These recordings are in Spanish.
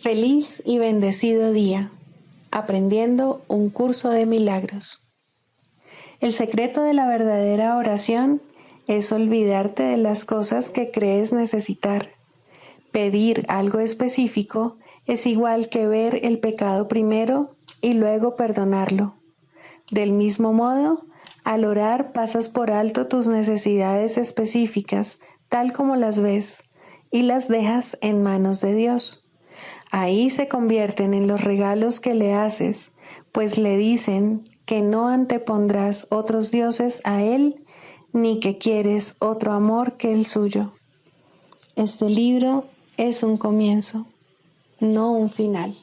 Feliz y bendecido día, aprendiendo un curso de milagros. El secreto de la verdadera oración es olvidarte de las cosas que crees necesitar. Pedir algo específico es igual que ver el pecado primero y luego perdonarlo. Del mismo modo, al orar pasas por alto tus necesidades específicas, tal como las ves, y las dejas en manos de Dios. Ahí se convierten en los regalos que le haces, pues le dicen que no antepondrás otros dioses a Él, ni que quieres otro amor que el suyo. Este libro es un comienzo, no un final.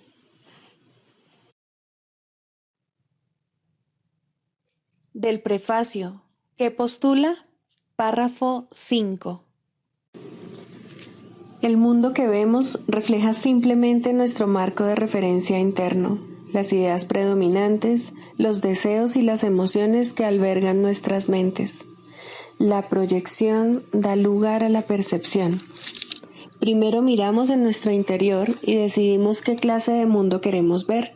Del prefacio, que postula, párrafo 5. El mundo que vemos refleja simplemente nuestro marco de referencia interno, las ideas predominantes, los deseos y las emociones que albergan nuestras mentes. La proyección da lugar a la percepción. Primero miramos en nuestro interior y decidimos qué clase de mundo queremos ver.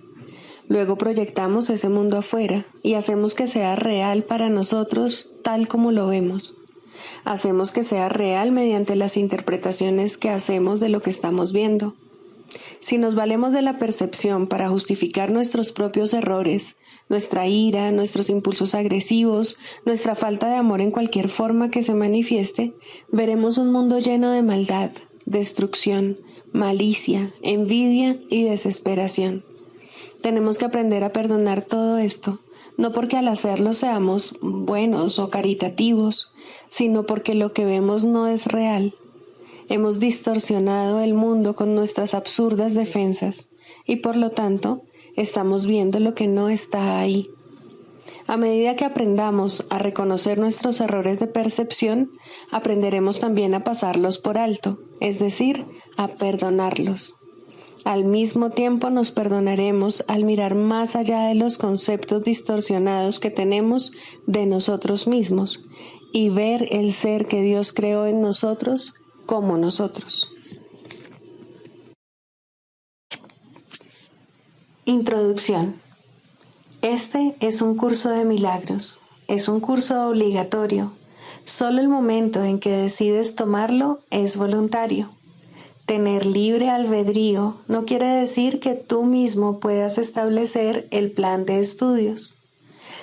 Luego proyectamos ese mundo afuera y hacemos que sea real para nosotros tal como lo vemos. Hacemos que sea real mediante las interpretaciones que hacemos de lo que estamos viendo. Si nos valemos de la percepción para justificar nuestros propios errores, nuestra ira, nuestros impulsos agresivos, nuestra falta de amor en cualquier forma que se manifieste, veremos un mundo lleno de maldad, destrucción, malicia, envidia y desesperación. Tenemos que aprender a perdonar todo esto, no porque al hacerlo seamos buenos o caritativos, sino porque lo que vemos no es real. Hemos distorsionado el mundo con nuestras absurdas defensas y por lo tanto estamos viendo lo que no está ahí. A medida que aprendamos a reconocer nuestros errores de percepción, aprenderemos también a pasarlos por alto, es decir, a perdonarlos. Al mismo tiempo nos perdonaremos al mirar más allá de los conceptos distorsionados que tenemos de nosotros mismos y ver el ser que Dios creó en nosotros como nosotros. Introducción. Este es un curso de milagros. Es un curso obligatorio. Solo el momento en que decides tomarlo es voluntario. Tener libre albedrío no quiere decir que tú mismo puedas establecer el plan de estudios.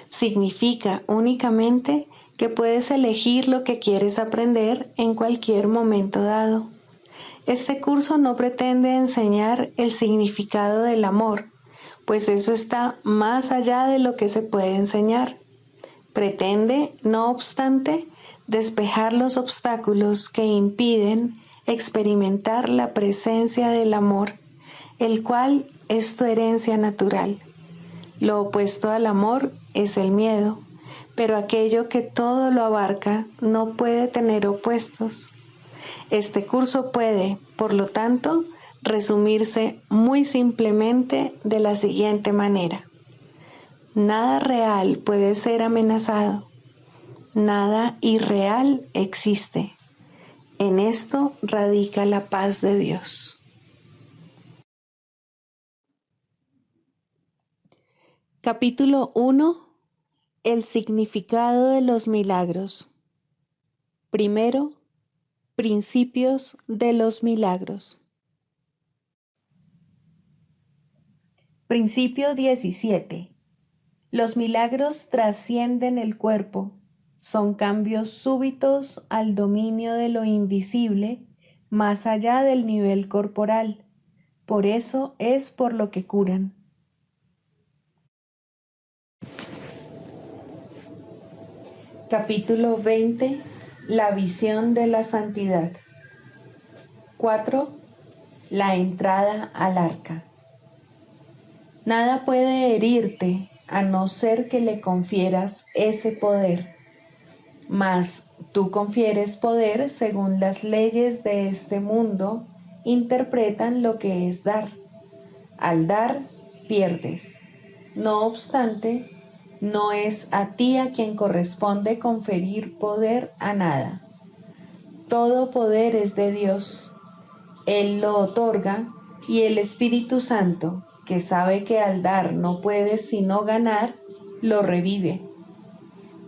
Significa únicamente que puedes elegir lo que quieres aprender en cualquier momento dado. Este curso no pretende enseñar el significado del amor, pues eso está más allá de lo que se puede enseñar. Pretende, no obstante, despejar los obstáculos que impiden experimentar la presencia del amor, el cual es tu herencia natural. Lo opuesto al amor es el miedo, pero aquello que todo lo abarca no puede tener opuestos. Este curso puede, por lo tanto, resumirse muy simplemente de la siguiente manera. Nada real puede ser amenazado. Nada irreal existe. En esto radica la paz de Dios. Capítulo 1. El significado de los milagros. Primero, principios de los milagros. Principio 17. Los milagros trascienden el cuerpo. Son cambios súbitos al dominio de lo invisible, más allá del nivel corporal. Por eso es por lo que curan. Capítulo 20. La visión de la santidad. 4. La entrada al arca. Nada puede herirte a no ser que le confieras ese poder. Mas tú confieres poder según las leyes de este mundo, interpretan lo que es dar. Al dar, pierdes. No obstante, no es a ti a quien corresponde conferir poder a nada. Todo poder es de Dios. Él lo otorga Y el Espíritu Santo, que sabe que al dar no puedes sino ganar, lo revive.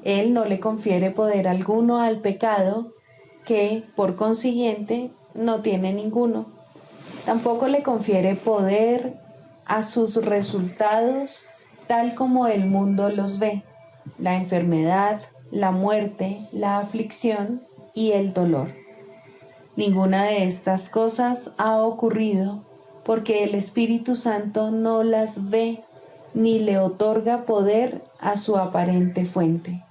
Él no le confiere poder alguno al pecado, que, por consiguiente, no tiene ninguno. Tampoco le confiere poder a sus resultados tal como el mundo los ve: la enfermedad, la muerte, la aflicción y el dolor. Ninguna de estas cosas ha ocurrido porque el Espíritu Santo no las ve ni le otorga poder a su aparente fuente.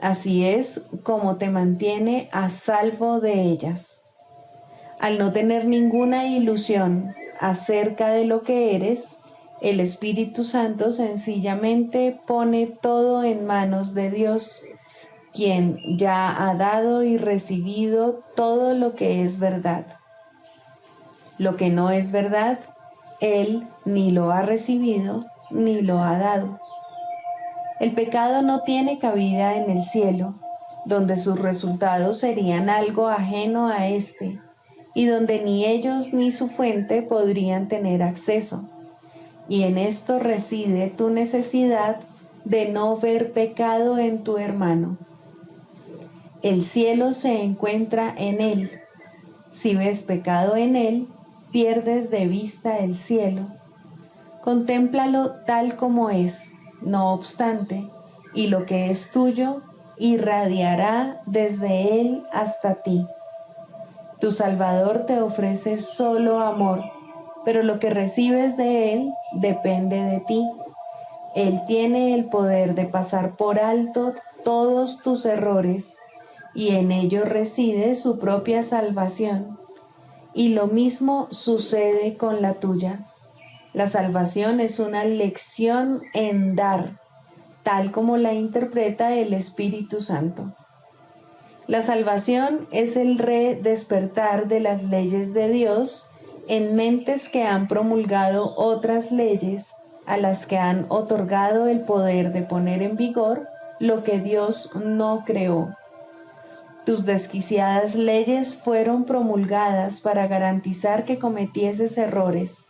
Así es como te mantiene a salvo de ellas. Al no tener ninguna ilusión acerca de lo que eres, el Espíritu Santo sencillamente pone todo en manos de Dios, quien ya ha dado y recibido todo lo que es verdad. Lo que no es verdad, Él ni lo ha recibido ni lo ha dado. El pecado no tiene cabida en el cielo, donde sus resultados serían algo ajeno a éste, y donde ni ellos ni su fuente podrían tener acceso. Y en esto reside tu necesidad de no ver pecado en tu hermano. El cielo se encuentra en él. Si ves pecado en él, pierdes de vista el cielo. Contémplalo tal como es, no obstante, y lo que es tuyo irradiará desde él hasta ti. Tu Salvador te ofrece solo amor, pero lo que recibes de él depende de ti. Él tiene el poder de pasar por alto todos tus errores, y en ello reside su propia salvación. Y lo mismo sucede con la tuya. La salvación es una lección en dar, tal como la interpreta el Espíritu Santo. La salvación es el redespertar de las leyes de Dios en mentes que han promulgado otras leyes, a las que han otorgado el poder de poner en vigor lo que Dios no creó. Tus desquiciadas leyes fueron promulgadas para garantizar que cometieses errores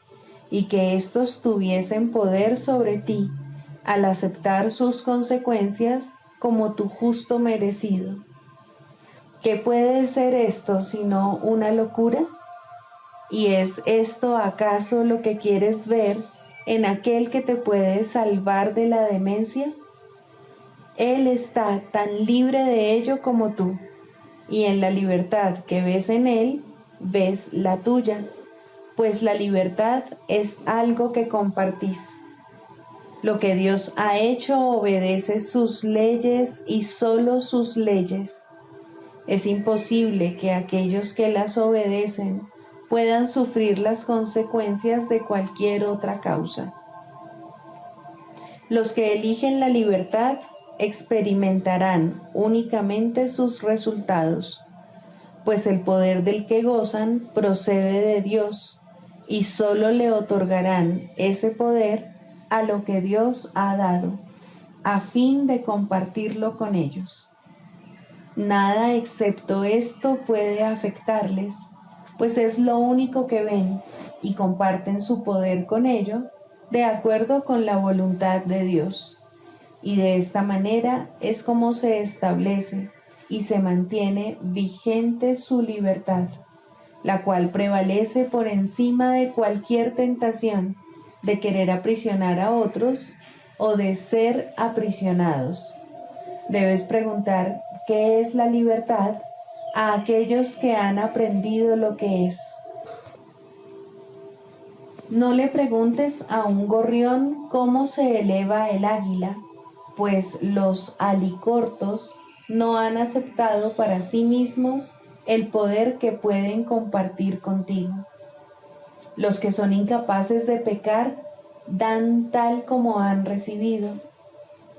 y que éstos tuviesen poder sobre ti al aceptar sus consecuencias como tu justo merecido. ¿Qué puede ser esto sino una locura? ¿Y es esto acaso lo que quieres ver en aquel que te puede salvar de la demencia? Él está tan libre de ello como tú, y en la libertad que ves en él, ves la tuya, pues la libertad es algo que compartís. Lo que Dios ha hecho obedece sus leyes y solo sus leyes. Es imposible que aquellos que las obedecen puedan sufrir las consecuencias de cualquier otra causa. Los que eligen la libertad experimentarán únicamente sus resultados, pues el poder del que gozan procede de Dios, y solo le otorgarán ese poder a lo que Dios ha dado, a fin de compartirlo con ellos. Nada excepto esto puede afectarles, pues es lo único que ven, y comparten su poder con ello, de acuerdo con la voluntad de Dios. Y de esta manera es como se establece y se mantiene vigente su libertad, la cual prevalece por encima de cualquier tentación de querer aprisionar a otros o de ser aprisionados. Debes preguntar qué es la libertad a aquellos que han aprendido lo que es. No le preguntes a un gorrión cómo se eleva el águila, pues los alicortos no han aceptado para sí mismos el poder que pueden compartir contigo. Los que son incapaces de pecar dan tal como han recibido.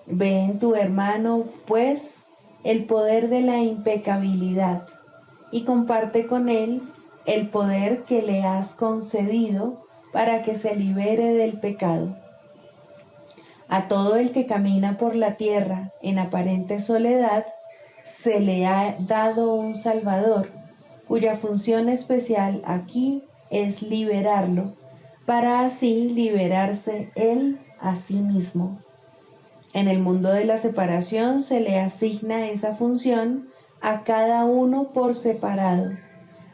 Ve en tu hermano, pues, el poder de la impecabilidad y comparte con él el poder que le has concedido para que se libere del pecado. A todo el que camina por la tierra en aparente soledad, se le ha dado un Salvador, cuya función especial aquí es liberarlo, para así liberarse él a sí mismo. En el mundo de la separación se le asigna esa función a cada uno por separado,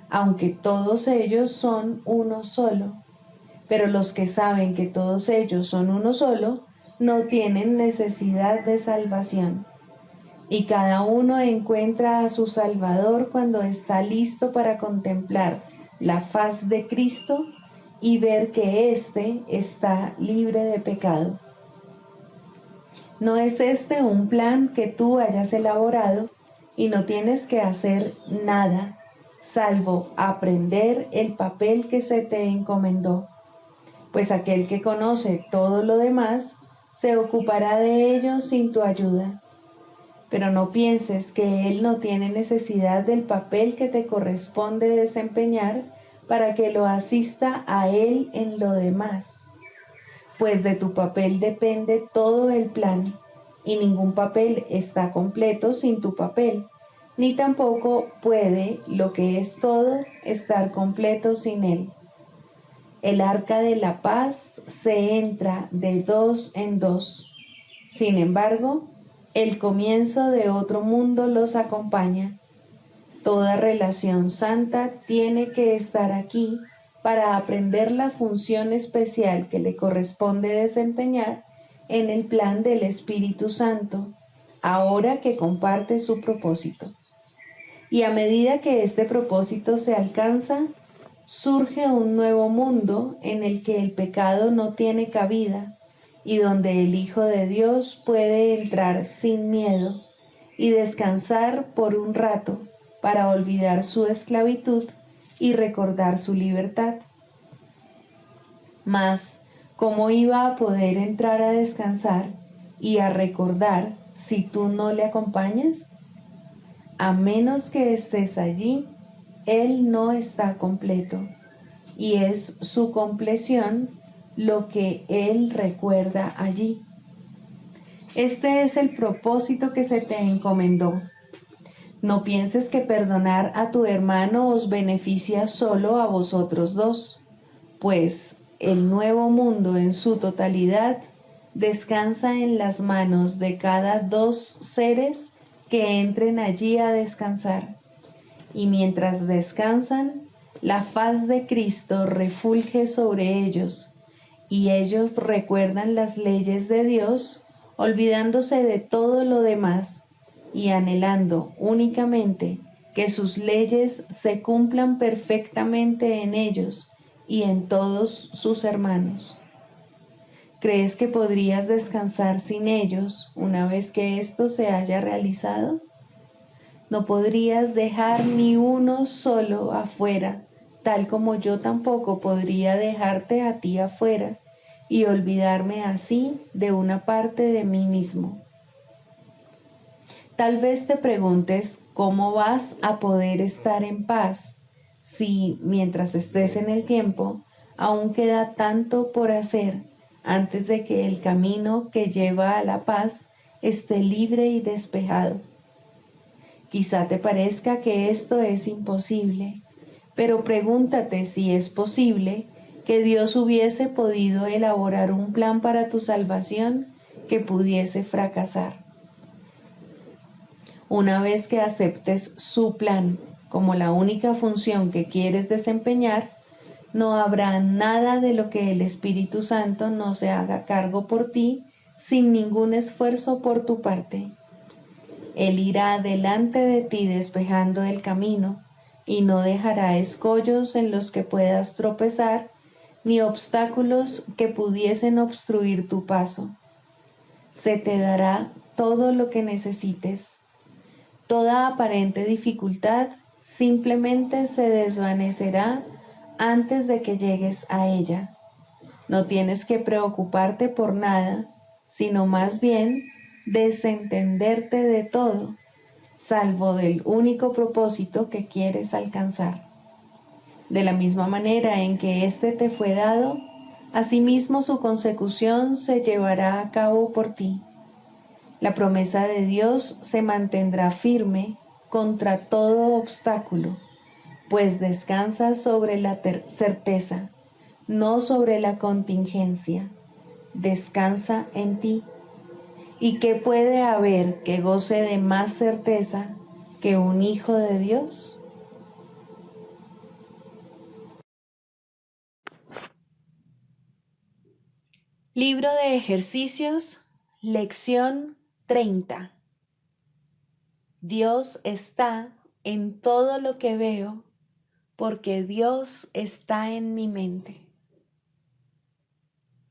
aunque todos ellos son uno solo. Pero los que saben que todos ellos son uno solo, no tienen necesidad de salvación. Y cada uno encuentra a su Salvador cuando está listo para contemplar la faz de Cristo y ver que éste está libre de pecado. No es este un plan que tú hayas elaborado y no tienes que hacer nada, salvo aprender el papel que se te encomendó, pues aquel que conoce todo lo demás se ocupará de ello sin tu ayuda. Pero no pienses que él no tiene necesidad del papel que te corresponde desempeñar para que lo asista a él en lo demás, pues de tu papel depende todo el plan, y ningún papel está completo sin tu papel, ni tampoco puede lo que es todo estar completo sin él. El arca de la paz se entra de dos en dos. Sin embargo, el comienzo de otro mundo los acompaña. Toda relación santa tiene que estar aquí para aprender la función especial que le corresponde desempeñar en el plan del Espíritu Santo, ahora que comparte su propósito. Y a medida que este propósito se alcanza, surge un nuevo mundo en el que el pecado no tiene cabida y donde el Hijo de Dios puede entrar sin miedo y descansar por un rato para olvidar su esclavitud y recordar su libertad. Mas, ¿cómo iba a poder entrar a descansar y a recordar si tú no le acompañas? A menos que estés allí, él no está completo, y es su compleción lo que él recuerda allí. Este es el propósito que se te encomendó. No pienses que perdonar a tu hermano os beneficia solo a vosotros dos, pues el nuevo mundo en su totalidad descansa en las manos de cada dos seres que entren allí a descansar. Y mientras descansan, la faz de Cristo refulge sobre ellos, y ellos recuerdan las leyes de Dios, olvidándose de todo lo demás y anhelando únicamente que sus leyes se cumplan perfectamente en ellos y en todos sus hermanos. ¿Crees que podrías descansar sin ellos una vez que esto se haya realizado? No podrías dejar ni uno solo afuera, tal como yo tampoco podría dejarte a ti afuera y olvidarme así de una parte de mí mismo. Tal vez te preguntes cómo vas a poder estar en paz si, mientras estés en el tiempo, aún queda tanto por hacer antes de que el camino que lleva a la paz esté libre y despejado. Quizá te parezca que esto es imposible, pero pregúntate si es posible que Dios hubiese podido elaborar un plan para tu salvación que pudiese fracasar. Una vez que aceptes su plan como la única función que quieres desempeñar, no habrá nada de lo que el Espíritu Santo no se haga cargo por ti sin ningún esfuerzo por tu parte. Él irá delante de ti despejando el camino y no dejará escollos en los que puedas tropezar ni obstáculos que pudiesen obstruir tu paso. Se te dará todo lo que necesites. Toda aparente dificultad simplemente se desvanecerá antes de que llegues a ella. No tienes que preocuparte por nada, sino más bien desentenderte de todo, salvo del único propósito que quieres alcanzar. De la misma manera en que éste te fue dado, asimismo su consecución se llevará a cabo por ti. La promesa de Dios se mantendrá firme contra todo obstáculo, pues descansa sobre la certeza, no sobre la contingencia. Descansa en ti. ¿Y qué puede haber que goce de más certeza que un hijo de Dios? Libro de ejercicios, lección 30. Dios está en todo lo que veo, porque Dios está en mi mente.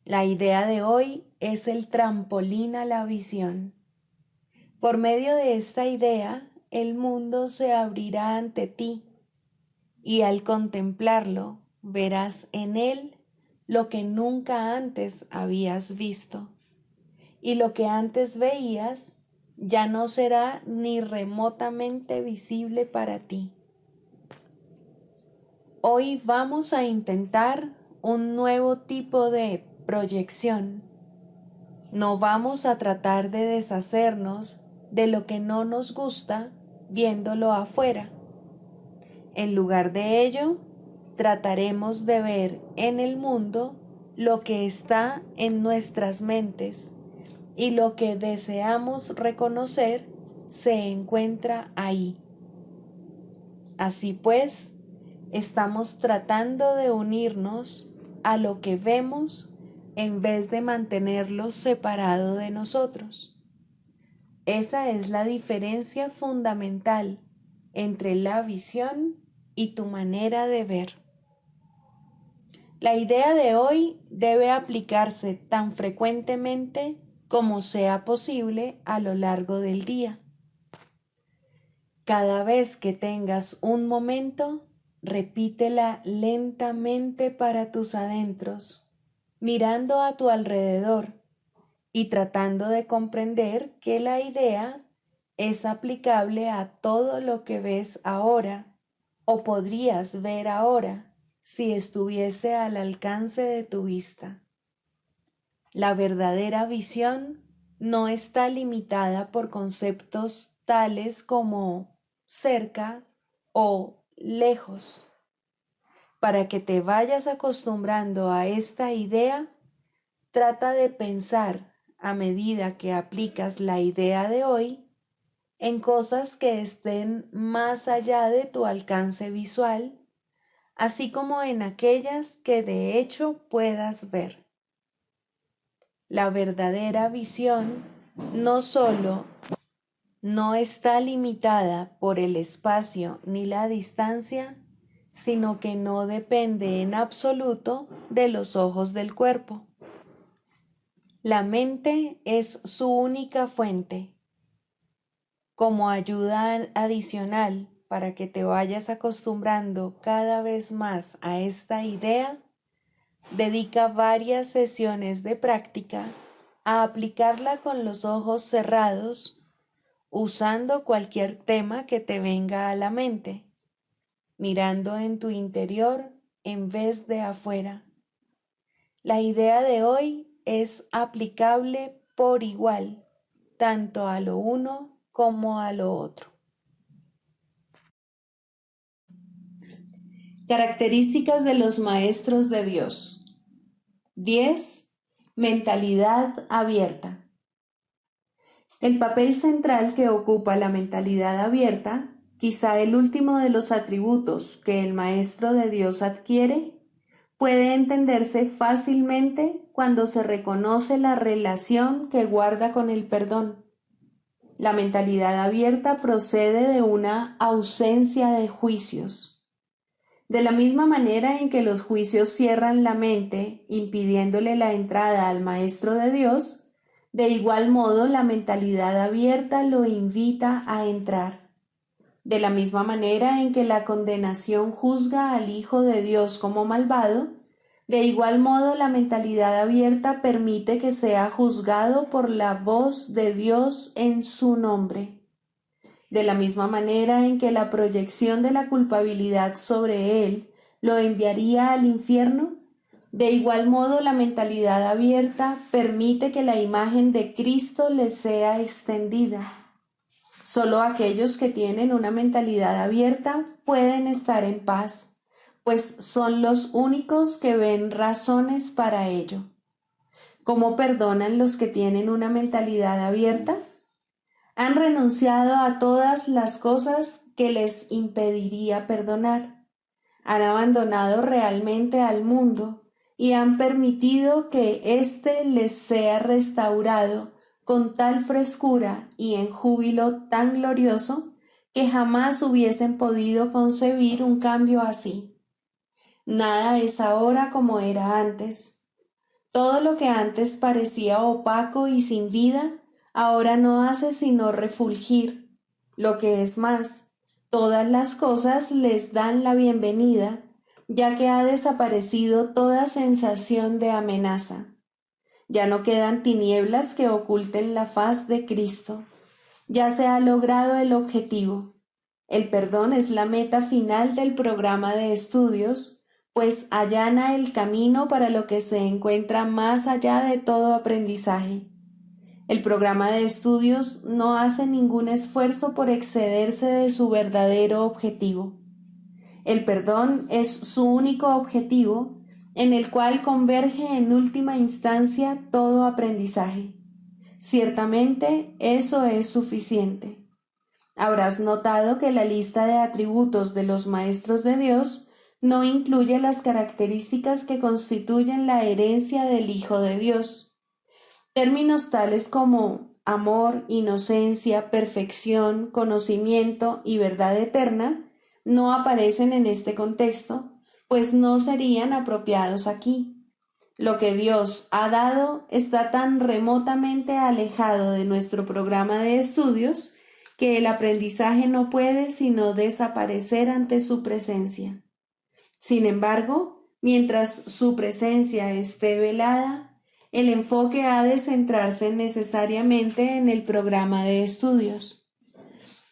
La idea de hoy es el trampolín a la visión. Por medio de esta idea, el mundo se abrirá ante ti y al contemplarlo verás en él lo que nunca antes habías visto, y lo que antes veías ya no será ni remotamente visible para ti. Hoy vamos a intentar un nuevo tipo de proyección. No vamos a tratar de deshacernos de lo que no nos gusta viéndolo afuera. En lugar de ello, trataremos de ver en el mundo lo que está en nuestras mentes, y lo que deseamos reconocer se encuentra ahí. Así pues, estamos tratando de unirnos a lo que vemos en vez de mantenerlo separado de nosotros. Esa es la diferencia fundamental entre la visión y tu manera de ver. La idea de hoy debe aplicarse tan frecuentemente como sea posible a lo largo del día. Cada vez que tengas un momento, repítela lentamente para tus adentros, mirando a tu alrededor y tratando de comprender que la idea es aplicable a todo lo que ves ahora o podrías ver ahora si estuviese al alcance de tu vista. La verdadera visión no está limitada por conceptos tales como cerca o lejos. Para que te vayas acostumbrando a esta idea, trata de pensar a medida que aplicas la idea de hoy en cosas que estén más allá de tu alcance visual, así como en aquellas que de hecho puedas ver. La verdadera visión no solo no está limitada por el espacio ni la distancia, sino que no depende en absoluto de los ojos del cuerpo. La mente es su única fuente. Como ayuda adicional para que te vayas acostumbrando cada vez más a esta idea, dedica varias sesiones de práctica a aplicarla con los ojos cerrados, usando cualquier tema que te venga a la mente, mirando en tu interior en vez de afuera. La idea de hoy es aplicable por igual, tanto a lo uno como a lo otro. Características de los maestros de Dios. 10. Mentalidad abierta. El papel central que ocupa la mentalidad abierta, quizá el último de los atributos que el maestro de Dios adquiere, puede entenderse fácilmente cuando se reconoce la relación que guarda con el perdón. La mentalidad abierta procede de una ausencia de juicios. De la misma manera en que los juicios cierran la mente, impidiéndole la entrada al Maestro de Dios, de igual modo la mentalidad abierta lo invita a entrar. De la misma manera en que la condenación juzga al Hijo de Dios como malvado, de igual modo la mentalidad abierta permite que sea juzgado por la voz de Dios en su nombre. De la misma manera en que la proyección de la culpabilidad sobre él lo enviaría al infierno, de igual modo la mentalidad abierta permite que la imagen de Cristo le sea extendida. Solo aquellos que tienen una mentalidad abierta pueden estar en paz, pues son los únicos que ven razones para ello. ¿Cómo perdonan los que tienen una mentalidad abierta? Han renunciado a todas las cosas que les impediría perdonar. Han abandonado realmente al mundo y han permitido que éste les sea restaurado con tal frescura y en júbilo tan glorioso que jamás hubiesen podido concebir un cambio así. Nada es ahora como era antes. Todo lo que antes parecía opaco y sin vida, ahora no hace sino refulgir. Lo que es más, todas las cosas les dan la bienvenida, ya que ha desaparecido toda sensación de amenaza. Ya no quedan tinieblas que oculten la faz de Cristo. Ya se ha logrado el objetivo. El perdón es la meta final del programa de estudios, pues allana el camino para lo que se encuentra más allá de todo aprendizaje. El programa de estudios no hace ningún esfuerzo por excederse de su verdadero objetivo. El perdón es su único objetivo, en el cual converge en última instancia todo aprendizaje. Ciertamente eso es suficiente. Habrás notado que la lista de atributos de los maestros de Dios no incluye las características que constituyen la herencia del Hijo de Dios. Términos tales como amor, inocencia, perfección, conocimiento y verdad eterna no aparecen en este contexto, pues no serían apropiados aquí. Lo que Dios ha dado está tan remotamente alejado de nuestro programa de estudios que el aprendizaje no puede sino desaparecer ante su presencia. Sin embargo, mientras su presencia esté velada, el enfoque ha de centrarse necesariamente en el programa de estudios.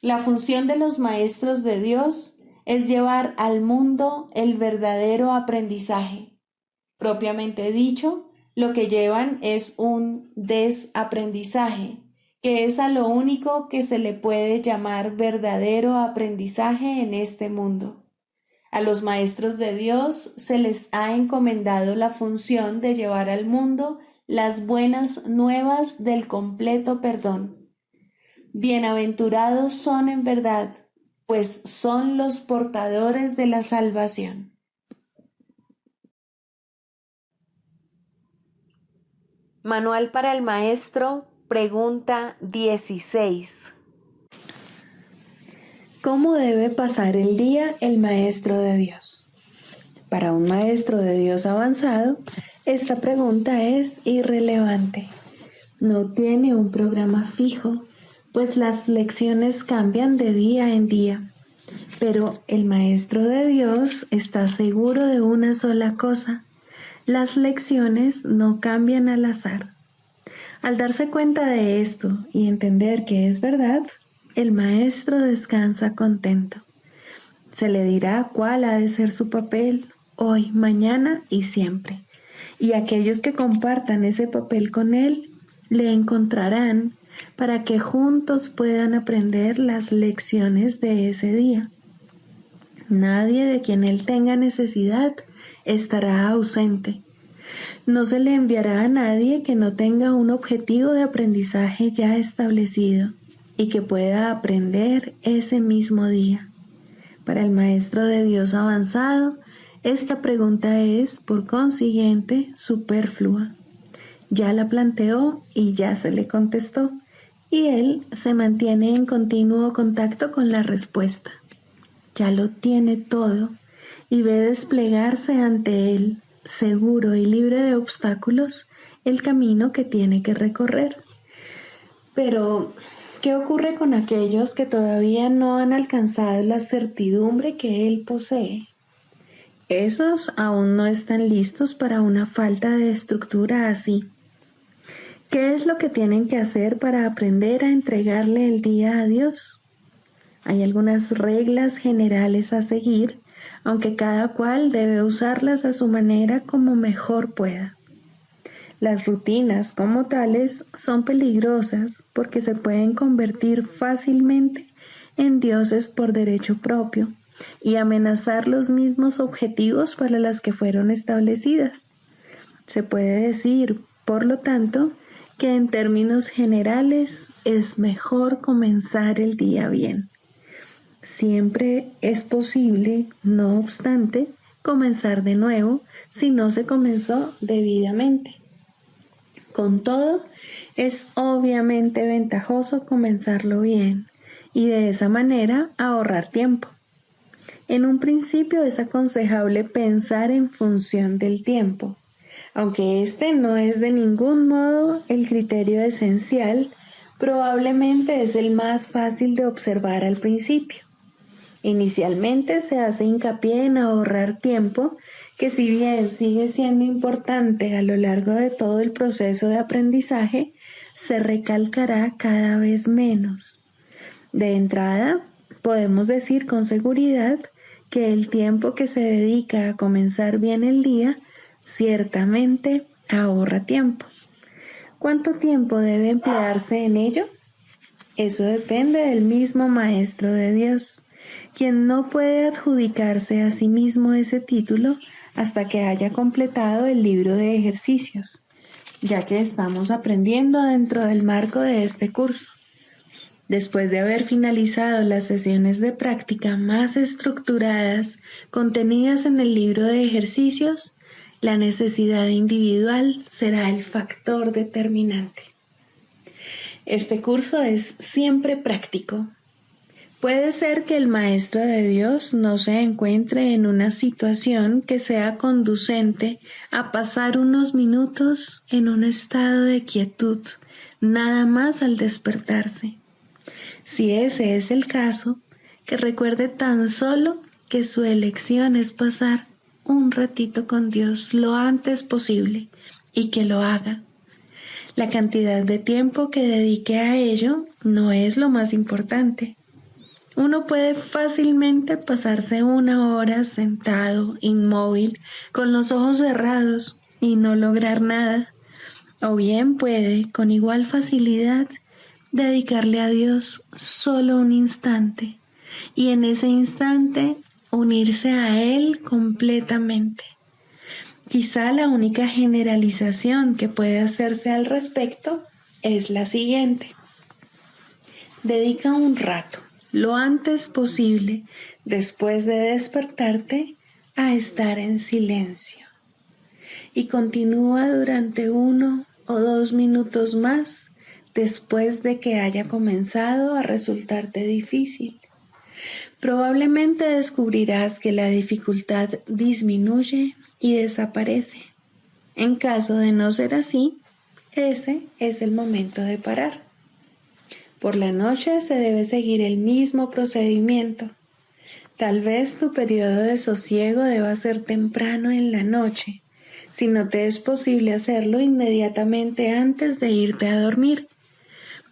La función de los maestros de Dios es llevar al mundo el verdadero aprendizaje. Propiamente dicho, lo que llevan es un desaprendizaje, que es a lo único que se le puede llamar verdadero aprendizaje en este mundo. A los maestros de Dios se les ha encomendado la función de llevar al mundo las buenas nuevas del completo perdón. Bienaventurados son en verdad, pues son los portadores de la salvación. Manual para el Maestro, pregunta 16. ¿Cómo debe pasar el día el Maestro de Dios? Para un Maestro de Dios avanzado, esta pregunta es irrelevante. No tiene un programa fijo, pues las lecciones cambian de día en día. Pero el Maestro de Dios está seguro de una sola cosa: las lecciones no cambian al azar. Al darse cuenta de esto y entender que es verdad, el maestro descansa contento. Se le dirá cuál ha de ser su papel hoy, mañana y siempre. Y aquellos que compartan ese papel con él, le encontrarán para que juntos puedan aprender las lecciones de ese día. Nadie de quien él tenga necesidad estará ausente. No se le enviará a nadie que no tenga un objetivo de aprendizaje ya establecido y que pueda aprender ese mismo día. Para el Maestro de Dios avanzado, esta pregunta es, por consiguiente, superflua. Ya la planteó y ya se le contestó, y él se mantiene en continuo contacto con la respuesta. Ya lo tiene todo y ve desplegarse ante él, seguro y libre de obstáculos, el camino que tiene que recorrer. Pero, ¿qué ocurre con aquellos que todavía no han alcanzado la certidumbre que él posee? Esos aún no están listos para una falta de estructura así. ¿Qué es lo que tienen que hacer para aprender a entregarle el día a Dios? Hay algunas reglas generales a seguir, aunque cada cual debe usarlas a su manera como mejor pueda. Las rutinas como tales son peligrosas porque se pueden convertir fácilmente en dioses por derecho propio y amenazar los mismos objetivos para los que fueron establecidas. Se puede decir, por lo tanto, que en términos generales es mejor comenzar el día bien. Siempre es posible, no obstante, comenzar de nuevo si no se comenzó debidamente. Con todo, es obviamente ventajoso comenzarlo bien y de esa manera ahorrar tiempo. En un principio es aconsejable pensar en función del tiempo, aunque este no es de ningún modo el criterio esencial, probablemente es el más fácil de observar al principio. Inicialmente se hace hincapié en ahorrar tiempo, que si bien sigue siendo importante a lo largo de todo el proceso de aprendizaje, se recalcará cada vez menos. De entrada, podemos decir con seguridad que el tiempo que se dedica a comenzar bien el día ciertamente ahorra tiempo. ¿Cuánto tiempo debe emplearse en ello? Eso depende del mismo Maestro de Dios, quien no puede adjudicarse a sí mismo ese título hasta que haya completado el libro de ejercicios, ya que estamos aprendiendo dentro del marco de este curso. Después de haber finalizado las sesiones de práctica más estructuradas contenidas en el libro de ejercicios, la necesidad individual será el factor determinante. Este curso es siempre práctico. Puede ser que el Maestro de Dios no se encuentre en una situación que sea conducente a pasar unos minutos en un estado de quietud, nada más al despertarse. Si ese es el caso, que recuerde tan solo que su elección es pasar un ratito con Dios lo antes posible y que lo haga. La cantidad de tiempo que dedique a ello no es lo más importante. Uno puede fácilmente pasarse 1 hora sentado, inmóvil, con los ojos cerrados y no lograr nada. O bien puede, con igual facilidad, dedicarle a Dios solo un instante y en ese instante unirse a Él completamente. Quizá la única generalización que puede hacerse al respecto es la siguiente. Dedica un rato, lo antes posible, después de despertarte, a estar en silencio. Y continúa durante 1 o 2 minutos más después de que haya comenzado a resultarte difícil. Probablemente descubrirás que la dificultad disminuye y desaparece. En caso de no ser así, ese es el momento de parar. Por la noche se debe seguir el mismo procedimiento. Tal vez tu periodo de sosiego deba ser temprano en la noche, si no te es posible hacerlo inmediatamente antes de irte a dormir.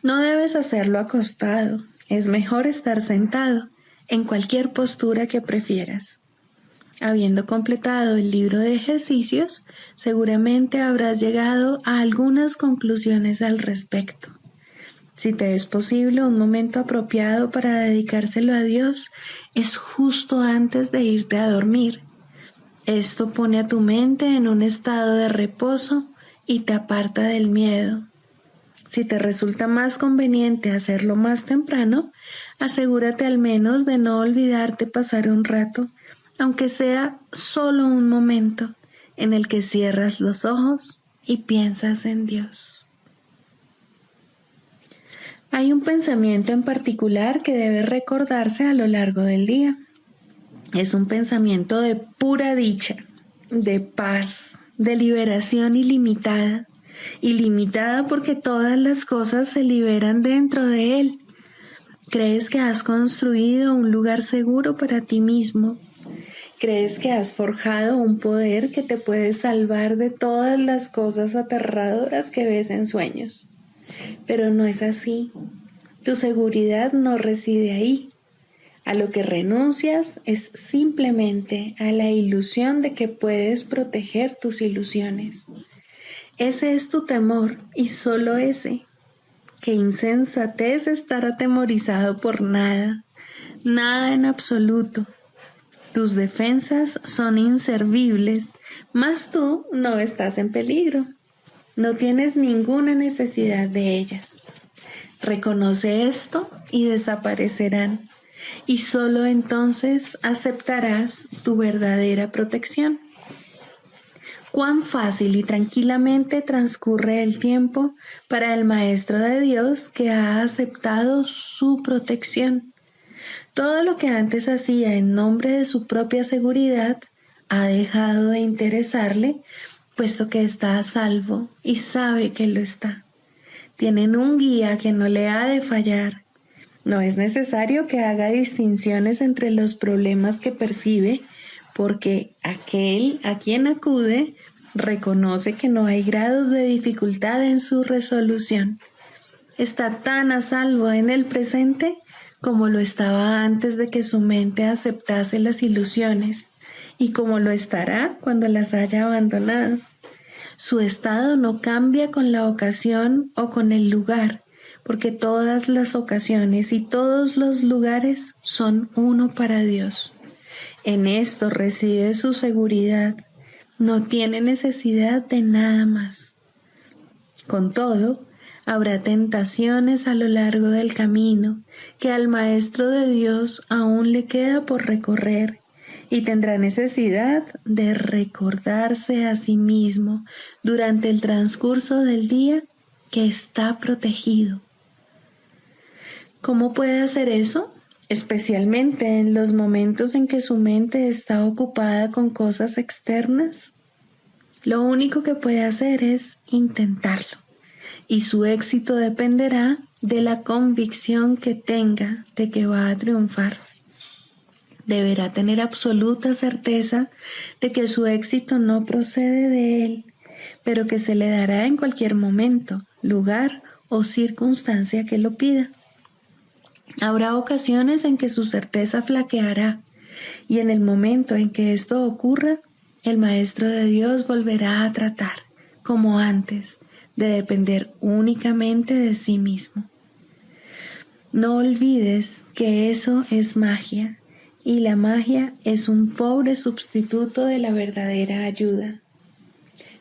No debes hacerlo acostado, es mejor estar sentado, en cualquier postura que prefieras. Habiendo completado el libro de ejercicios, seguramente habrás llegado a algunas conclusiones al respecto. Si te es posible un momento apropiado para dedicárselo a Dios, es justo antes de irte a dormir. Esto pone a tu mente en un estado de reposo y te aparta del miedo. Si te resulta más conveniente hacerlo más temprano, asegúrate al menos de no olvidarte pasar un rato, aunque sea solo un momento, en el que cierras los ojos y piensas en Dios. Hay un pensamiento en particular que debe recordarse a lo largo del día. Es un pensamiento de pura dicha, de paz, de liberación ilimitada porque todas las cosas se liberan dentro de él. Crees que has construido un lugar seguro para ti mismo. Crees que has forjado un poder que te puede salvar de todas las cosas aterradoras que ves en sueños. Pero no es así. Tu seguridad no reside ahí. A lo que renuncias es simplemente a la ilusión de que puedes proteger tus ilusiones. Ese es tu temor y solo ese. Qué insensatez estar atemorizado por nada, nada en absoluto. Tus defensas son inservibles, mas tú no estás en peligro. No tienes ninguna necesidad de ellas. Reconoce esto y desaparecerán, y solo entonces aceptarás tu verdadera protección. Cuán fácil y tranquilamente transcurre el tiempo para el Maestro de Dios que ha aceptado su protección. Todo lo que antes hacía en nombre de su propia seguridad ha dejado de interesarle, puesto que está a salvo y sabe que lo está. Tienen un guía que no le ha de fallar. No es necesario que haga distinciones entre los problemas que percibe, porque aquel a quien acude reconoce que no hay grados de dificultad en su resolución. Está tan a salvo en el presente como lo estaba antes de que su mente aceptase las ilusiones, y como lo estará cuando las haya abandonado. Su estado no cambia con la ocasión o con el lugar, porque todas las ocasiones y todos los lugares son uno para Dios. En esto reside su seguridad. No tiene necesidad de nada más. Con todo, habrá tentaciones a lo largo del camino que al Maestro de Dios aún le queda por recorrer, y tendrá necesidad de recordarse a sí mismo durante el transcurso del día que está protegido. ¿Cómo puede hacer eso? Especialmente en los momentos en que su mente está ocupada con cosas externas. Lo único que puede hacer es intentarlo, y su éxito dependerá de la convicción que tenga de que va a triunfar. Deberá tener absoluta certeza de que su éxito no procede de él, pero que se le dará en cualquier momento, lugar o circunstancia que lo pida. Habrá ocasiones en que su certeza flaqueará, y en el momento en que esto ocurra, el Maestro de Dios volverá a tratar, como antes, de depender únicamente de sí mismo. No olvides que eso es magia, y la magia es un pobre sustituto de la verdadera ayuda.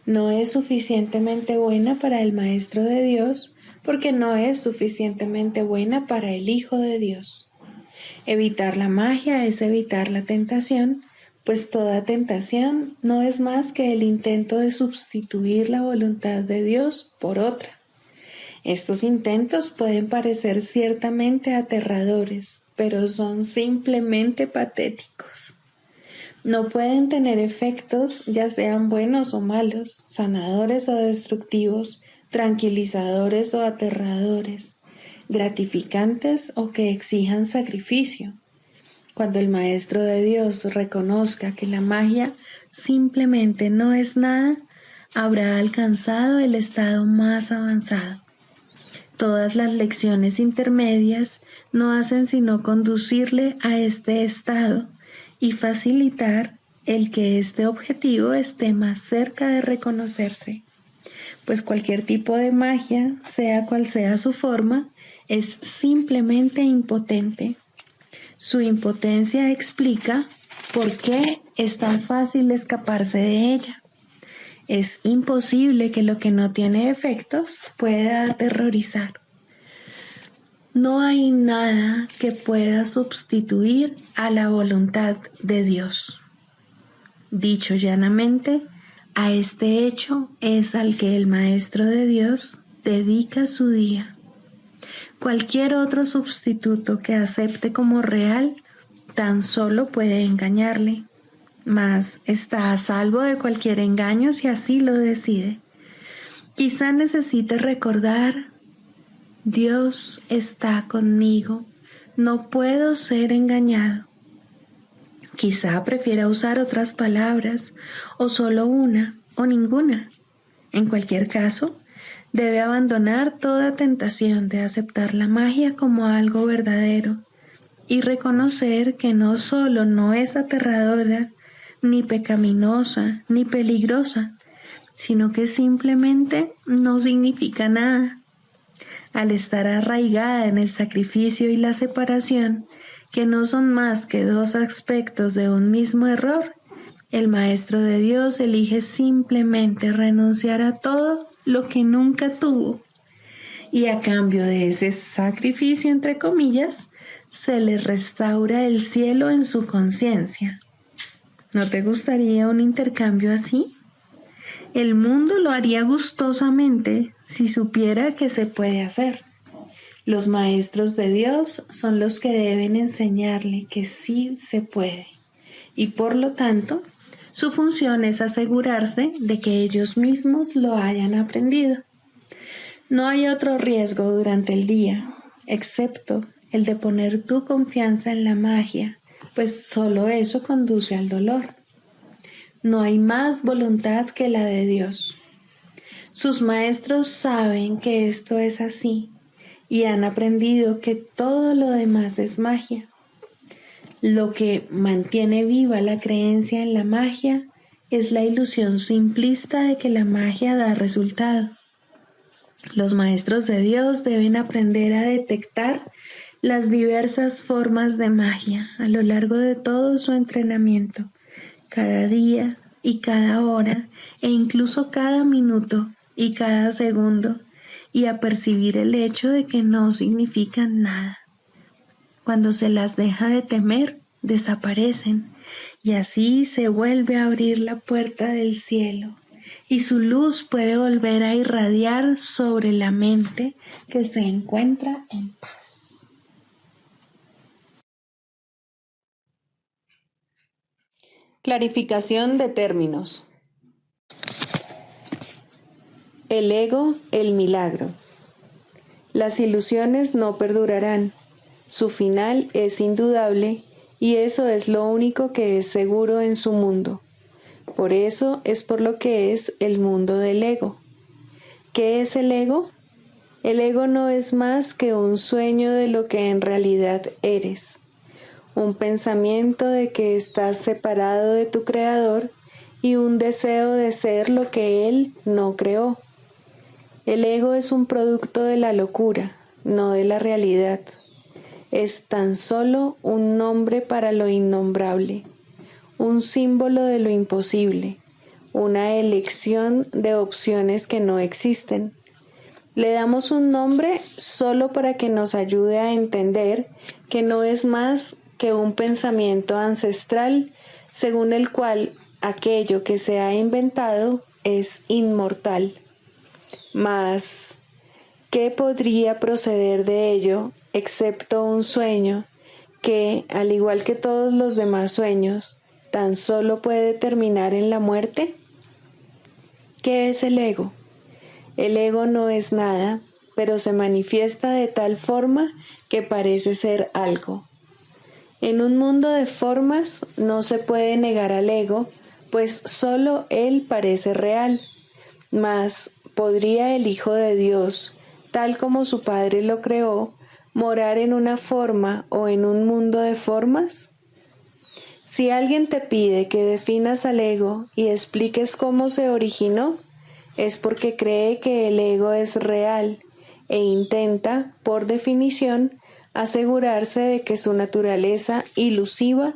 No es suficientemente buena para el Maestro de Dios, porque no es suficientemente buena para el Hijo de Dios. Evitar la magia es evitar la tentación, pues toda tentación no es más que el intento de sustituir la voluntad de Dios por otra. Estos intentos pueden parecer ciertamente aterradores, pero son simplemente patéticos. No pueden tener efectos, ya sean buenos o malos, sanadores o destructivos, tranquilizadores o aterradores, gratificantes o que exijan sacrificio. Cuando el Maestro de Dios reconozca que la magia simplemente no es nada, habrá alcanzado el estado más avanzado. Todas las lecciones intermedias no hacen sino conducirle a este estado y facilitar el que este objetivo esté más cerca de reconocerse, pues cualquier tipo de magia, sea cual sea su forma, es simplemente impotente. Su impotencia explica por qué es tan fácil escaparse de ella. Es imposible que lo que no tiene efectos pueda aterrorizar. No hay nada que pueda sustituir a la voluntad de Dios. Dicho llanamente, a este hecho es al que el Maestro de Dios dedica su día. Cualquier otro sustituto que acepte como real tan solo puede engañarle, mas está a salvo de cualquier engaño si así lo decide. Quizá necesite recordar: Dios está conmigo, no puedo ser engañado. Quizá prefiera usar otras palabras, o solo una, o ninguna. En cualquier caso, debe abandonar toda tentación de aceptar la magia como algo verdadero y reconocer que no solo no es aterradora, ni pecaminosa, ni peligrosa, sino que simplemente no significa nada. Al estar arraigada en el sacrificio y la separación, que no son más que dos aspectos de un mismo error, el Maestro de Dios elige simplemente renunciar a todo lo que nunca tuvo, y a cambio de ese sacrificio, entre comillas, se le restaura el cielo en su conciencia. ¿No te gustaría un intercambio así? El mundo lo haría gustosamente si supiera que se puede hacer. Los maestros de Dios son los que deben enseñarle que sí se puede, y por lo tanto, su función es asegurarse de que ellos mismos lo hayan aprendido. No hay otro riesgo durante el día, excepto el de poner tu confianza en la magia, pues solo eso conduce al dolor. No hay más voluntad que la de Dios. Sus maestros saben que esto es así y han aprendido que todo lo demás es magia. Lo que mantiene viva la creencia en la magia es la ilusión simplista de que la magia da resultado. Los maestros de Dios deben aprender a detectar las diversas formas de magia a lo largo de todo su entrenamiento, cada día y cada hora, e incluso cada minuto y cada segundo, y a percibir el hecho de que no significan nada. Cuando se las deja de temer, desaparecen, y así se vuelve a abrir la puerta del cielo, y su luz puede volver a irradiar sobre la mente que se encuentra en paz. Clarificación de términos. El ego, el milagro. Las ilusiones no perdurarán. Su final es indudable y eso es lo único que es seguro en su mundo. Por eso es por lo que es el mundo del ego. ¿Qué es el ego? El ego no es más que un sueño de lo que en realidad eres. Un pensamiento de que estás separado de tu creador y un deseo de ser lo que él no creó. El ego es un producto de la locura, no de la realidad. Es tan solo un nombre para lo innombrable, un símbolo de lo imposible, una elección de opciones que no existen. Le damos un nombre solo para que nos ayude a entender que no es más que un pensamiento ancestral según el cual aquello que se ha inventado es inmortal. Mas, ¿qué podría proceder de ello excepto un sueño que, al igual que todos los demás sueños, tan solo puede terminar en la muerte? ¿Qué es el ego? El ego no es nada, pero se manifiesta de tal forma que parece ser algo. En un mundo de formas no se puede negar al ego, pues solo él parece real. Mas, ¿podría el Hijo de Dios, tal como su Padre lo creó, morar en una forma o en un mundo de formas? Si alguien te pide que definas al ego y expliques cómo se originó, es porque cree que el ego es real e intenta, por definición, asegurarse de que su naturaleza ilusiva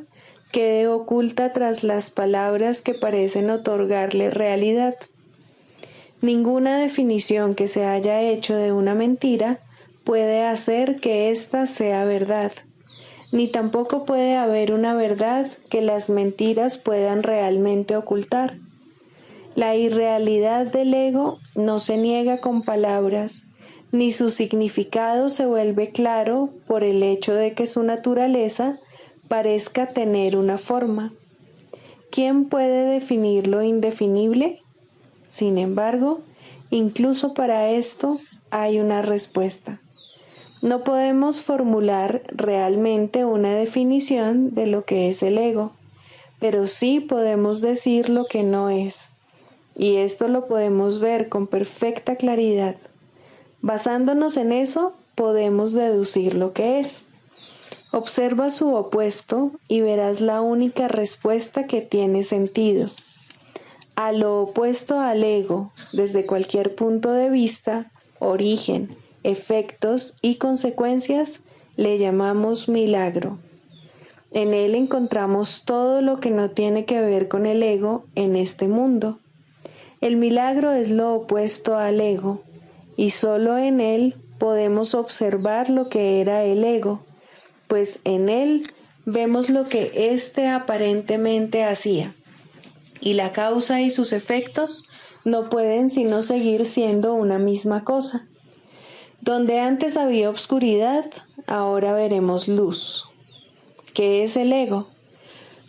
quede oculta tras las palabras que parecen otorgarle realidad. Ninguna definición que se haya hecho de una mentira puede hacer que ésta sea verdad, ni tampoco puede haber una verdad que las mentiras puedan realmente ocultar. La irrealidad del ego no se niega con palabras, ni su significado se vuelve claro por el hecho de que su naturaleza parezca tener una forma. ¿Quién puede definir lo indefinible? Sin embargo, incluso para esto hay una respuesta. No podemos formular realmente una definición de lo que es el ego, pero sí podemos decir lo que no es. Y esto lo podemos ver con perfecta claridad. Basándonos en eso, podemos deducir lo que es. Observa su opuesto y verás la única respuesta que tiene sentido. A lo opuesto al ego, desde cualquier punto de vista, origen, efectos y consecuencias, le llamamos milagro. En él encontramos todo lo que no tiene que ver con el ego en este mundo. El milagro es lo opuesto al ego, y solo en él podemos observar lo que era el ego, pues en él vemos lo que éste aparentemente hacía, y la causa y sus efectos no pueden sino seguir siendo una misma cosa. Donde antes había obscuridad, ahora veremos luz. ¿Qué es el ego?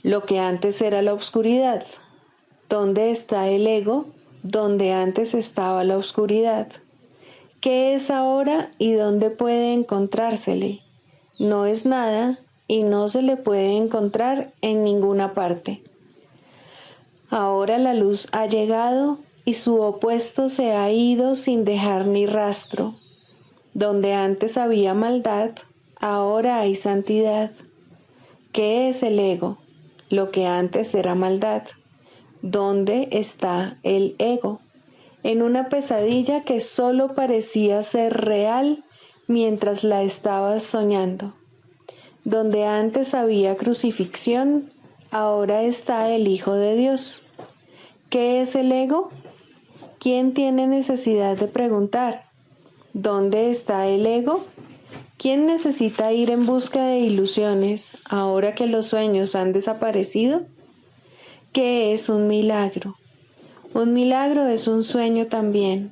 Lo que antes era la obscuridad. ¿Dónde está el ego? Donde antes estaba la obscuridad. ¿Qué es ahora y dónde puede encontrársele? No es nada y no se le puede encontrar en ninguna parte. Ahora la luz ha llegado y su opuesto se ha ido sin dejar ni rastro. Donde antes había maldad, ahora hay santidad. ¿Qué es el ego? Lo que antes era maldad. ¿Dónde está el ego? En una pesadilla que solo parecía ser real mientras la estabas soñando. Donde antes había crucifixión, ahora está el Hijo de Dios. ¿Qué es el ego? ¿Quién tiene necesidad de preguntar? ¿Dónde está el ego? ¿Quién necesita ir en busca de ilusiones ahora que los sueños han desaparecido? ¿Qué es un milagro? Un milagro es un sueño también,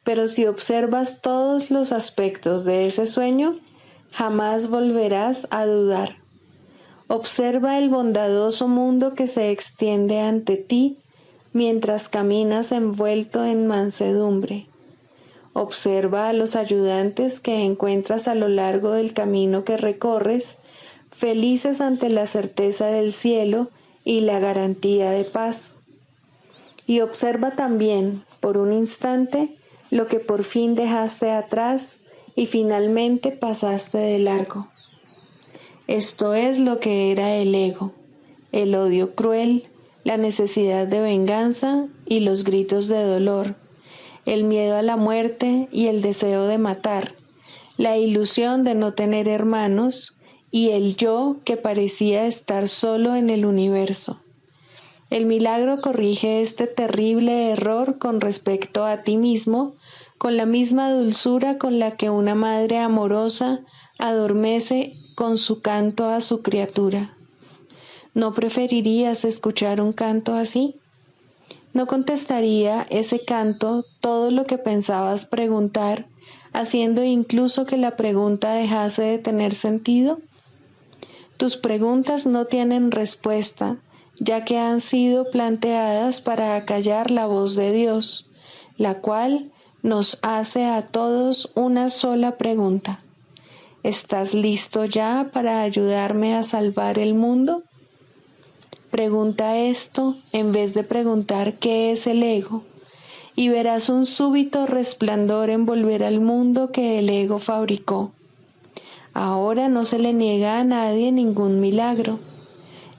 pero si observas todos los aspectos de ese sueño, jamás volverás a dudar. Observa el bondadoso mundo que se extiende ante ti mientras caminas envuelto en mansedumbre. Observa a los ayudantes que encuentras a lo largo del camino que recorres, felices ante la certeza del cielo y la garantía de paz. Y observa también, por un instante, lo que por fin dejaste atrás y finalmente pasaste de largo. Esto es lo que era el ego, el odio cruel, la necesidad de venganza y los gritos de dolor, el miedo a la muerte y el deseo de matar, la ilusión de no tener hermanos y el yo que parecía estar solo en el universo. El milagro corrige este terrible error con respecto a ti mismo, con la misma dulzura con la que una madre amorosa adormece con su canto a su criatura. ¿No preferirías escuchar un canto así? ¿No contestaría ese canto todo lo que pensabas preguntar, haciendo incluso que la pregunta dejase de tener sentido? Tus preguntas no tienen respuesta, ya que han sido planteadas para acallar la voz de Dios, la cual nos hace a todos una sola pregunta. ¿Estás listo ya para ayudarme a salvar el mundo? Pregunta esto en vez de preguntar qué es el ego, y verás un súbito resplandor envolver al mundo que el ego fabricó. Ahora no se le niega a nadie ningún milagro.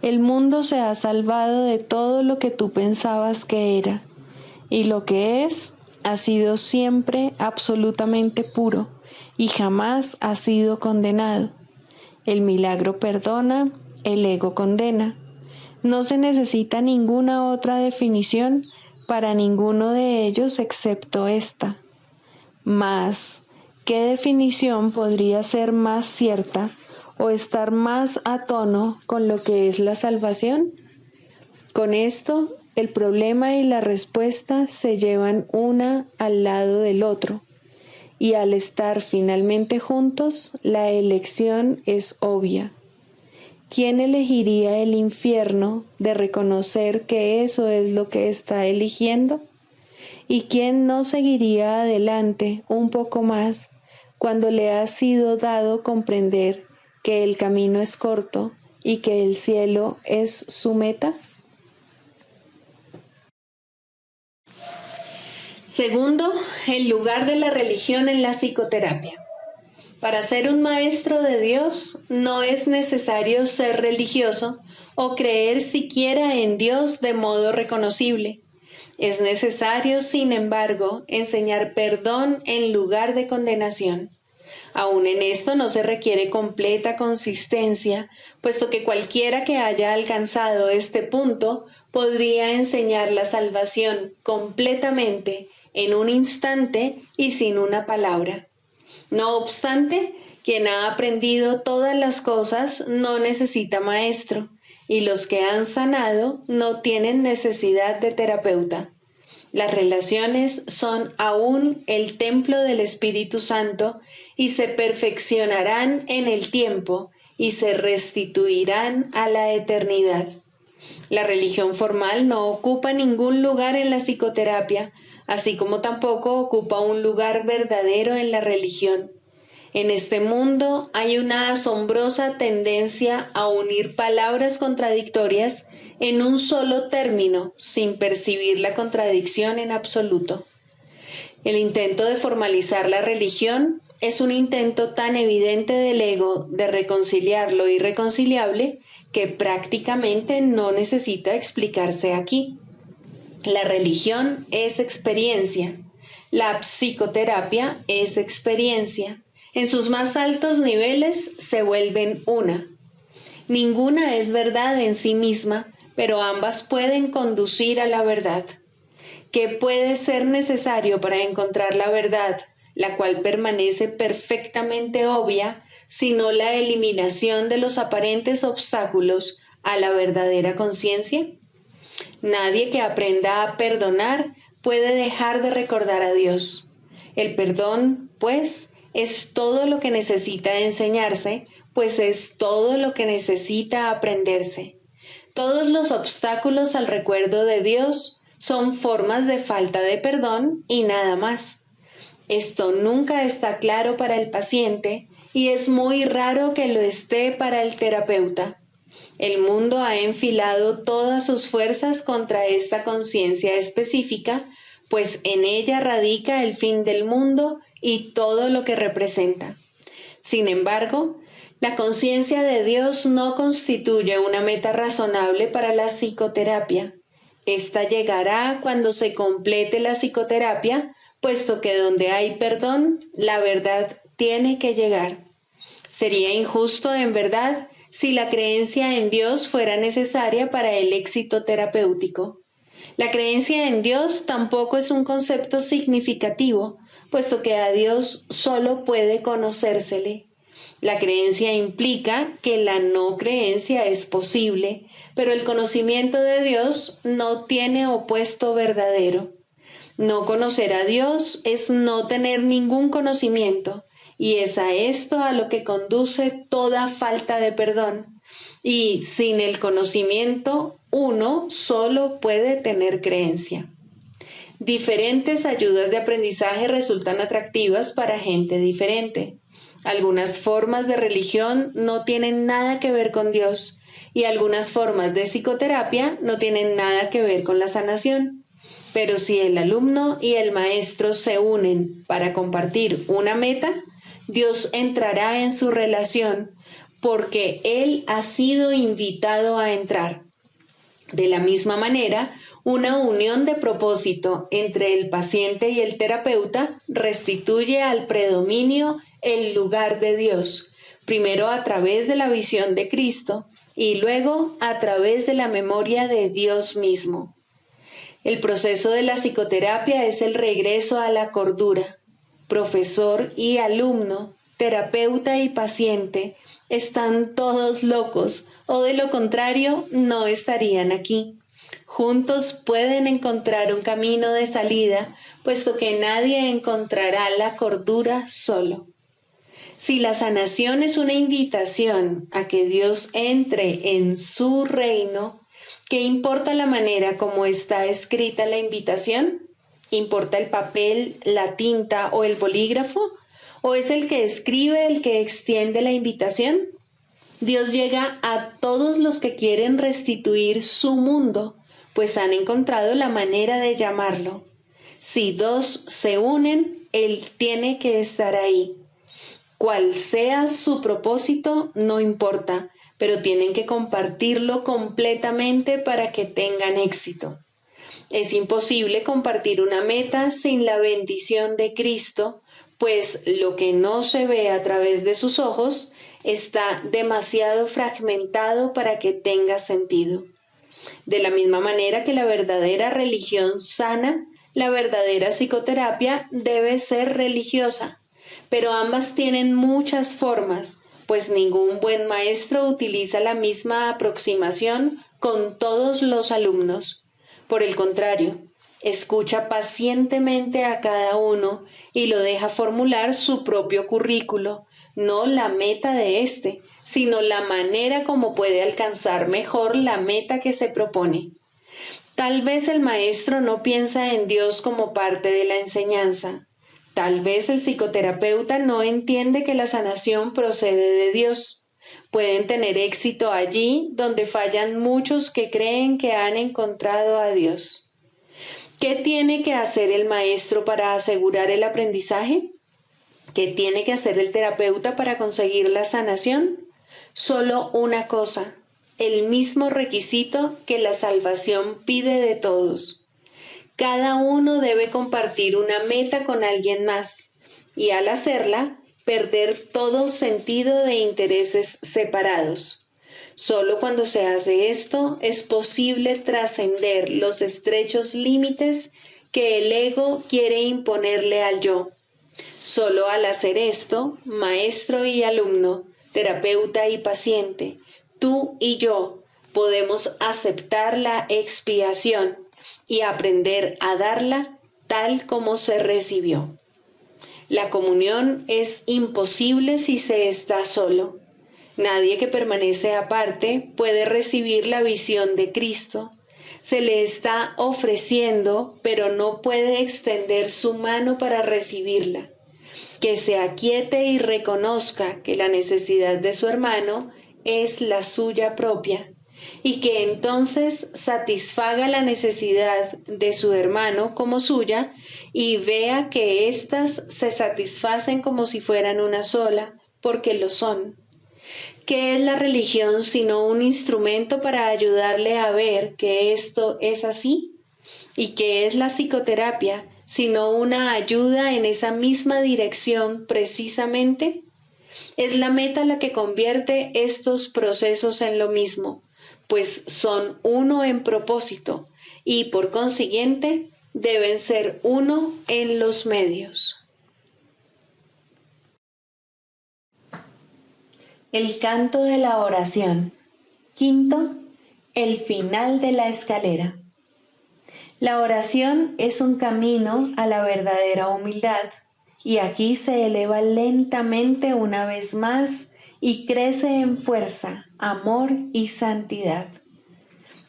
El mundo se ha salvado de todo lo que tú pensabas que era, y lo que es ha sido siempre absolutamente puro y jamás ha sido condenado. El milagro perdona, el ego condena. No se necesita ninguna otra definición para ninguno de ellos excepto esta. Mas, ¿qué definición podría ser más cierta o estar más a tono con lo que es la salvación? Con esto, el problema y la respuesta se llevan una al lado del otro, y al estar finalmente juntos, la elección es obvia. ¿Quién elegiría el infierno de reconocer que eso es lo que está eligiendo? ¿Y quién no seguiría adelante un poco más cuando le ha sido dado comprender que el camino es corto y que el cielo es su meta? Segundo, el lugar de la religión en la psicoterapia. Para ser un maestro de Dios no es necesario ser religioso o creer siquiera en Dios de modo reconocible. Es necesario, sin embargo, enseñar perdón en lugar de condenación. Aún en esto no se requiere completa consistencia, puesto que cualquiera que haya alcanzado este punto podría enseñar la salvación completamente en un instante y sin una palabra. No obstante, quien ha aprendido todas las cosas no necesita maestro, y los que han sanado no tienen necesidad de terapeuta. Las relaciones son aún el templo del Espíritu Santo y se perfeccionarán en el tiempo y se restituirán a la eternidad. La religión formal no ocupa ningún lugar en la psicoterapia, así como tampoco ocupa un lugar verdadero en la religión. En este mundo hay una asombrosa tendencia a unir palabras contradictorias en un solo término, sin percibir la contradicción en absoluto. El intento de formalizar la religión es un intento tan evidente del ego de reconciliar lo irreconciliable que prácticamente no necesita explicarse aquí. La religión es experiencia. La psicoterapia es experiencia. En sus más altos niveles se vuelven una. Ninguna es verdad en sí misma, pero ambas pueden conducir a la verdad. ¿Qué puede ser necesario para encontrar la verdad, la cual permanece perfectamente obvia, sino la eliminación de los aparentes obstáculos a la verdadera conciencia? Nadie que aprenda a perdonar puede dejar de recordar a Dios. El perdón, pues, es todo lo que necesita enseñarse, pues es todo lo que necesita aprenderse. Todos los obstáculos al recuerdo de Dios son formas de falta de perdón y nada más. Esto nunca está claro para el paciente y es muy raro que lo esté para el terapeuta. El mundo ha enfilado todas sus fuerzas contra esta conciencia específica, pues en ella radica el fin del mundo y todo lo que representa. Sin embargo, la conciencia de Dios no constituye una meta razonable para la psicoterapia. Esta llegará cuando se complete la psicoterapia, puesto que donde hay perdón, la verdad tiene que llegar. Sería injusto, en verdad, si la creencia en Dios fuera necesaria para el éxito terapéutico. La creencia en Dios tampoco es un concepto significativo, puesto que a Dios solo puede conocérsele. La creencia implica que la no creencia es posible, pero el conocimiento de Dios no tiene opuesto verdadero. No conocer a Dios es no tener ningún conocimiento, y es a esto a lo que conduce toda falta de perdón. Y sin el conocimiento, uno solo puede tener creencia. Diferentes ayudas de aprendizaje resultan atractivas para gente diferente. Algunas formas de religión no tienen nada que ver con Dios y algunas formas de psicoterapia no tienen nada que ver con la sanación. Pero si el alumno y el maestro se unen para compartir una meta, Dios entrará en su relación porque Él ha sido invitado a entrar. De la misma manera, una unión de propósito entre el paciente y el terapeuta restituye al predominio el lugar de Dios, primero a través de la visión de Cristo y luego a través de la memoria de Dios mismo. El proceso de la psicoterapia es el regreso a la cordura. Profesor y alumno, terapeuta y paciente, están todos locos o de lo contrario no estarían aquí. Juntos pueden encontrar un camino de salida, puesto que nadie encontrará la cordura solo. Si la sanación es una invitación a que Dios entre en su reino, ¿qué importa la manera como está escrita la invitación? ¿Importa el papel, la tinta o el bolígrafo? ¿O es el que escribe el que extiende la invitación? Dios llega a todos los que quieren restituir su mundo, pues han encontrado la manera de llamarlo. Si dos se unen, Él tiene que estar ahí. Cual sea su propósito, no importa, pero tienen que compartirlo completamente para que tengan éxito. Es imposible compartir una meta sin la bendición de Cristo, pues lo que no se ve a través de sus ojos está demasiado fragmentado para que tenga sentido. De la misma manera que la verdadera religión sana, la verdadera psicoterapia debe ser religiosa, pero ambas tienen muchas formas, pues ningún buen maestro utiliza la misma aproximación con todos los alumnos. Por el contrario, escucha pacientemente a cada uno y lo deja formular su propio currículo, no la meta de éste, sino la manera como puede alcanzar mejor la meta que se propone. Tal vez el maestro no piensa en Dios como parte de la enseñanza. Tal vez el psicoterapeuta no entiende que la sanación procede de Dios. Pueden tener éxito allí donde fallan muchos que creen que han encontrado a Dios. ¿Qué tiene que hacer el maestro para asegurar el aprendizaje? ¿Qué tiene que hacer el terapeuta para conseguir la sanación? Solo una cosa, el mismo requisito que la salvación pide de todos. Cada uno debe compartir una meta con alguien más y al hacerla, perder todo sentido de intereses separados. Solo cuando se hace esto es posible trascender los estrechos límites que el ego quiere imponerle al yo. Solo al hacer esto, maestro y alumno, terapeuta y paciente, tú y yo podemos aceptar la expiación y aprender a darla tal como se recibió. La comunión es imposible si se está solo. Nadie que permanece aparte puede recibir la visión de Cristo. Se le está ofreciendo, pero no puede extender su mano para recibirla. Que se aquiete y reconozca que la necesidad de su hermano es la suya propia, y que entonces satisfaga la necesidad de su hermano como suya y vea que éstas se satisfacen como si fueran una sola, porque lo son. ¿Qué es la religión sino un instrumento para ayudarle a ver que esto es así? ¿Y qué es la psicoterapia sino una ayuda en esa misma dirección precisamente? Es la meta la que convierte estos procesos en lo mismo, pues son uno en propósito y por consiguiente deben ser uno en los medios. El canto de la oración. Quinto, el final de la escalera. La oración es un camino a la verdadera humildad, y aquí se eleva lentamente una vez más y crece en fuerza, amor y santidad.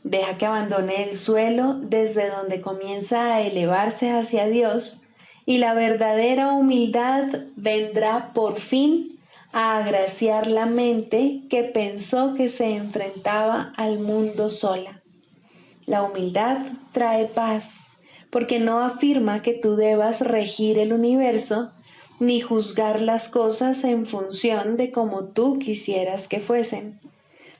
Deja que abandone el suelo desde donde comienza a elevarse hacia Dios, y la verdadera humildad vendrá por fin a agraciar la mente que pensó que se enfrentaba al mundo sola. La humildad trae paz, porque no afirma que tú debas regir el universo ni juzgar las cosas en función de cómo tú quisieras que fuesen.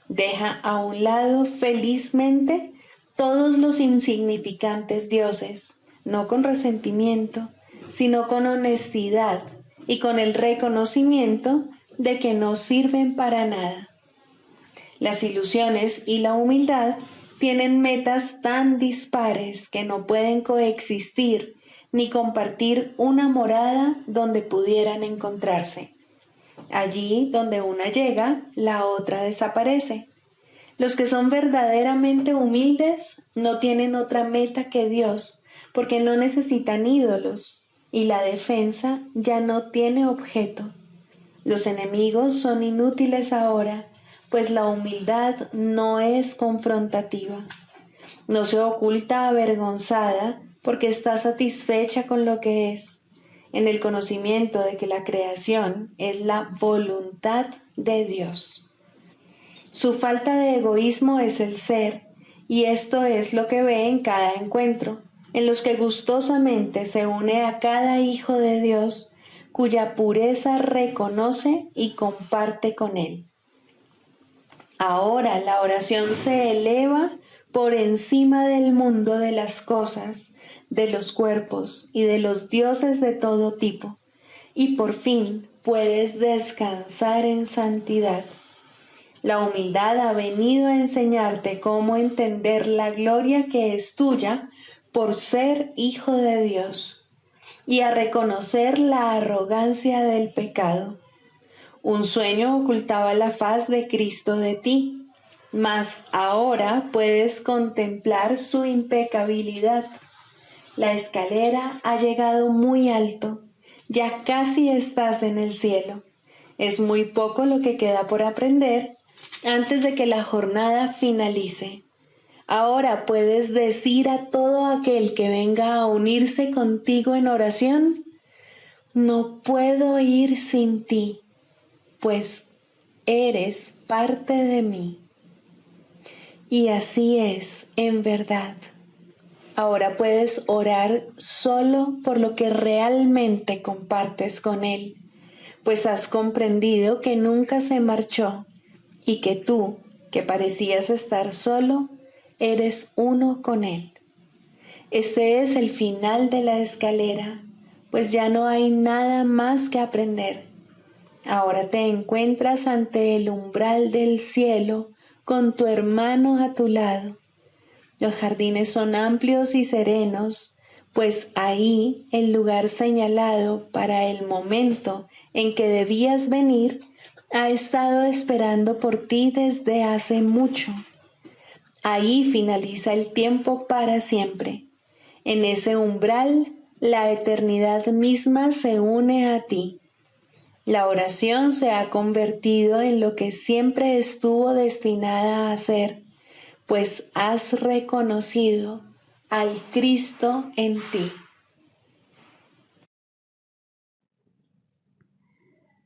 Deja a un lado felizmente todos los insignificantes dioses, no con resentimiento, sino con honestidad y con el reconocimiento de que no sirven para nada. Las ilusiones y la humildad tienen metas tan dispares que no pueden coexistir ni compartir una morada donde pudieran encontrarse. Allí donde una llega, la otra desaparece. Los que son verdaderamente humildes no tienen otra meta que Dios, porque no necesitan ídolos, y la defensa ya no tiene objeto. Los enemigos son inútiles ahora, pues la humildad no es confrontativa. No se oculta avergonzada porque está satisfecha con lo que es, en el conocimiento de que la creación es la voluntad de Dios. Su falta de egoísmo es el ser, y esto es lo que ve en cada encuentro, en los que gustosamente se une a cada hijo de Dios, cuya pureza reconoce y comparte con él. Ahora la oración se eleva por encima del mundo de las cosas, de los cuerpos y de los dioses de todo tipo, y por fin puedes descansar en santidad. La humildad ha venido a enseñarte cómo entender la gloria que es tuya por ser hijo de Dios y a reconocer la arrogancia del pecado. Un sueño ocultaba la faz de Cristo de ti, mas ahora puedes contemplar su impecabilidad. La escalera ha llegado muy alto, ya casi estás en el cielo. Es muy poco lo que queda por aprender antes de que la jornada finalice. Ahora puedes decir a todo aquel que venga a unirse contigo en oración: no puedo ir sin ti, pues eres parte de mí. Y así es, en verdad. Ahora puedes orar solo por lo que realmente compartes con Él, pues has comprendido que nunca se marchó y que tú, que parecías estar solo, eres uno con Él. Este es el final de la escalera, pues ya no hay nada más que aprender. Ahora te encuentras ante el umbral del cielo con tu hermano a tu lado. Los jardines son amplios y serenos, pues ahí el lugar señalado para el momento en que debías venir ha estado esperando por ti desde hace mucho. Ahí finaliza el tiempo para siempre. En ese umbral, la eternidad misma se une a ti. La oración se ha convertido en lo que siempre estuvo destinada a ser, pues has reconocido al Cristo en ti.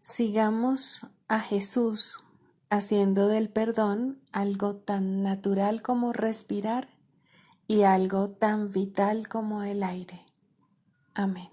Sigamos a Jesús haciendo del perdón algo tan natural como respirar y algo tan vital como el aire. Amén.